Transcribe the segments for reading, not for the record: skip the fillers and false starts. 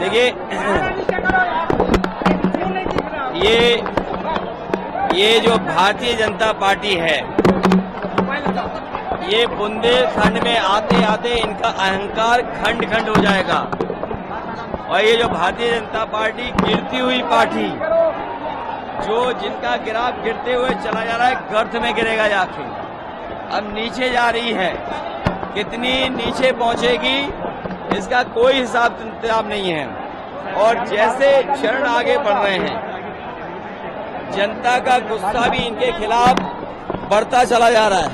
देखिए ये जो भारतीय जनता पार्टी है, ये बुंदेलखंड में आते आते इनका अहंकार खंड खंड हो जाएगा। और ये जो भारतीय जनता पार्टी गिरती हुई पार्टी, जो जिनका ग्राफ गिरते हुए चला जा रहा है, गर्त में गिरेगा जाके, अब नीचे जा रही है। कितनी नीचे पहुंचेगी इसका कोई हिसाब किताब नहीं है। और जैसे चरण आगे बढ़ रहे हैं, जनता का गुस्सा भी इनके खिलाफ बढ़ता चला जा रहा है।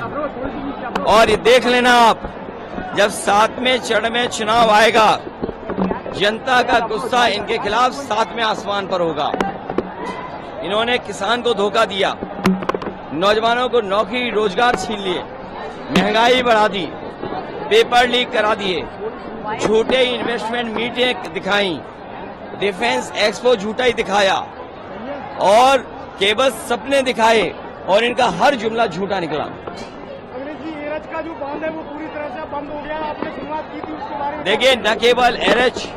और ये देख लेना आप, जब 7वें चरण में चुनाव आएगा, जनता का गुस्सा इनके खिलाफ 7वें आसमान पर होगा। इन्होंने किसान को धोखा दिया, नौजवानों को नौकरी रोजगार छीन लिए, महंगाई बढ़ा दी, पेपर लीक करा दिए, झूठे इन्वेस्टमेंट मीटिंग दिखाई, डिफेंस एक्सपो झूठा ही दिखाया और केवल सपने दिखाए और इनका हर जुमला झूठा निकला। एरच का जो बांध है वो पूरी तरह से बंद हो गया। आपने शुरुआत की थी उसके बारे में। देखिए, न केवल एरच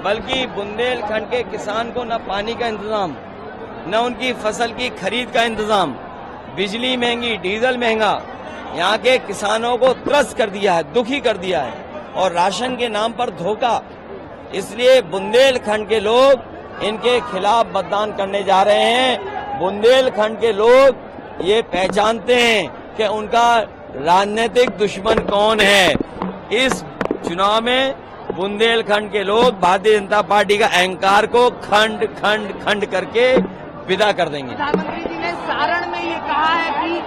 बल्कि बुंदेलखंड के किसान को न पानी का इंतजाम, न उनकी फसल की खरीद का इंतजाम, बिजली महंगी, डीजल महंगा, यहाँ के किसानों को त्रस्त कर दिया है, दुखी कर दिया है। और राशन के नाम पर धोखा। इसलिए बुंदेलखंड के लोग इनके खिलाफ मतदान करने जा रहे हैं। बुंदेलखंड के लोग ये पहचानते हैं कि उनका राजनीतिक दुश्मन कौन है। इस चुनाव में बुंदेलखंड के लोग भारतीय जनता पार्टी का अहंकार को खंड खंड खंड करके विदा कर देंगे। प्रधानमंत्री जी ने सारण में ये कहा है कि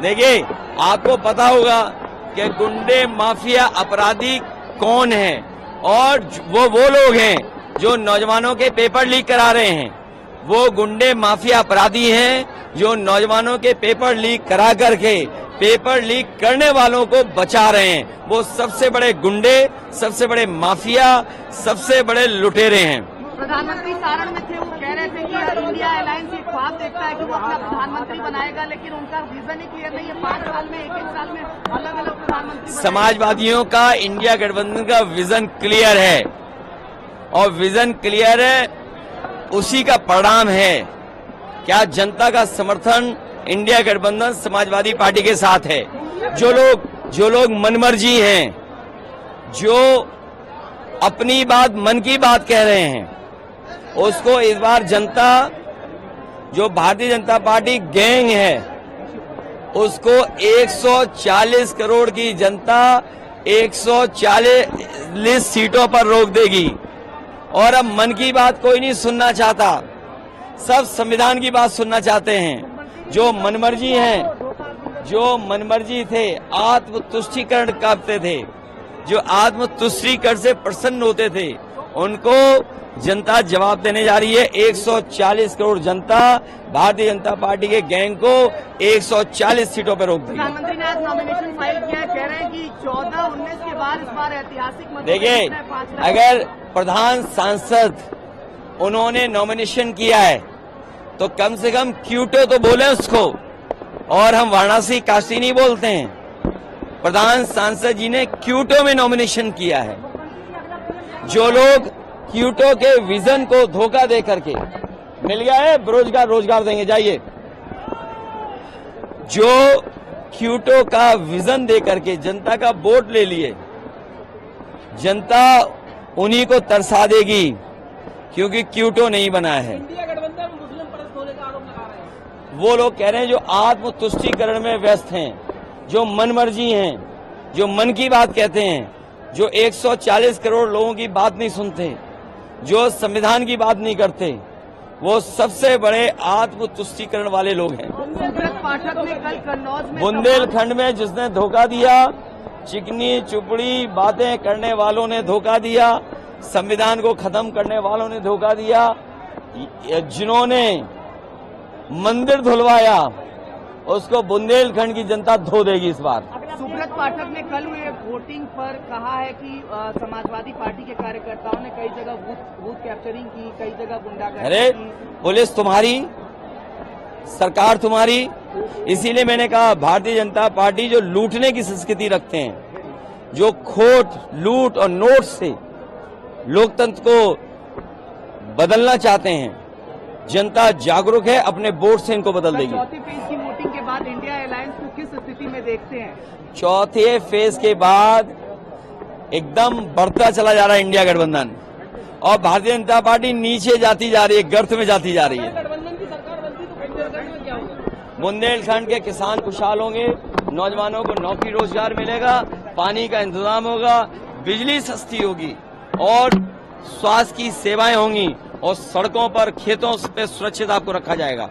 देखिए, आपको पता होगा कि गुंडे माफिया अपराधी कौन है, और वो लोग हैं जो नौजवानों के पेपर लीक करा रहे हैं। वो गुंडे माफिया अपराधी हैं जो नौजवानों के पेपर लीक करा करके पेपर लीक करने वालों को बचा रहे हैं। वो सबसे बड़े गुंडे, सबसे बड़े माफिया, सबसे बड़े लुटेरे हैं। प्रधानमंत्री सारण में थे, वो कह रहे थे कि इंडिया अलायंस एक ख्वाब देखता है कि वो अपना प्रधानमंत्री बनाएगा, लेकिन उनका विजन ही क्लियर नहीं है। 5 साल में, एक साल में अलग अलग प्रधानमंत्री। समाजवादियों का इंडिया गठबंधन का विजन क्लियर है, और विजन क्लियर है उसी का परिणाम है। क्या जनता का समर्थन इंडिया गठबंधन समाजवादी पार्टी के साथ है। जो लोग मनमर्जी हैं, जो अपनी बात, मन की बात कह रहे हैं, उसको इस बार जनता, जो भारतीय जनता पार्टी गैंग है, उसको 140 करोड़ की जनता 140 सीटों पर रोक देगी। और अब मन की बात कोई नहीं सुनना चाहता, सब संविधान की बात सुनना चाहते हैं। जो मनमर्जी हैं, जो मनमर्जी थे, आत्मतुष्टीकरण करते थे, जो आत्मतुष्टीकरण से प्रसन्न होते थे, उनको जनता जवाब देने जा रही है। 140 करोड़ जनता भारतीय जनता पार्टी के गैंग को 140 सीटों पर रोक देगी। प्रधानमंत्री ने आज नॉमिनेशन फाइल किया है, कह रहे हैं कि 14-19 के बाद इस बार ऐतिहासिक। देखिए, अगर प्रधान सांसद उन्होंने नॉमिनेशन किया है तो कम से कम क्यूटो तो बोले उसको, और हम वाराणसी काशी नहीं बोलते हैं। प्रधान सांसद जी ने क्यूटो में नॉमिनेशन किया है। जो लोग क्यूटो के विजन को धोखा दे करके, मिल गया है रोजगार देंगे, जाइए, जो क्यूटो का विजन दे करके जनता का वोट ले लिए, जनता उन्हीं को तरसा देगी, क्योंकि क्यूटो नहीं बना है। वो लोग कह रहे हैं जो आत्मतुष्टीकरण में व्यस्त हैं, जो मनमर्जी हैं, जो मन की बात कहते हैं, जो 140 करोड़ लोगों की बात नहीं सुनते, जो संविधान की बात नहीं करते, वो सबसे बड़े आत्मतुष्टीकरण वाले लोग हैं। बुंदेलखंड में जिसने धोखा दिया, चिकनी चुपड़ी बातें करने वालों ने धोखा दिया, संविधान को खत्म करने वालों ने धोखा दिया, जिन्होंने मंदिर धुलवाया, उसको बुंदेलखंड की जनता धो देगी इस बार। सुब्रत पाठक ने कल हुए वोटिंग पर कहा है कि समाजवादी पार्टी के कार्यकर्ताओं ने कई जगह बूथ कैप्चरिंग की, कई जगह गुंडागर्दी। अरे, पुलिस तुम्हारी, सरकार तुम्हारी। इसीलिए मैंने कहा भारतीय जनता पार्टी जो लूटने की संस्कृति रखते हैं, जो खोट, लूट और नोट से लोकतंत्र को बदलना चाहते हैं, जनता जागरूक है, अपने वोट से इनको बदल देगी। चौथी फेज की वोटिंग के बाद इंडिया अलायंस को किस स्थिति में देखते हैं? चौथे फेज के बाद एकदम बढ़ता चला जा रहा है इंडिया गठबंधन, और भारतीय जनता पार्टी नीचे जाती जा रही है, गर्त में जाती जा रही है। गठबंधन की सरकार बनती तो बुंदेलखंड में क्या होगा? बुंदेलखंड के किसान खुशहाल होंगे, नौजवानों को नौकरी रोजगार मिलेगा, पानी का इंतजाम होगा, बिजली सस्ती होगी और स्वास्थ्य की सेवाएं होंगी और सड़कों पर, खेतों पे सुरक्षित आपको रखा जाएगा।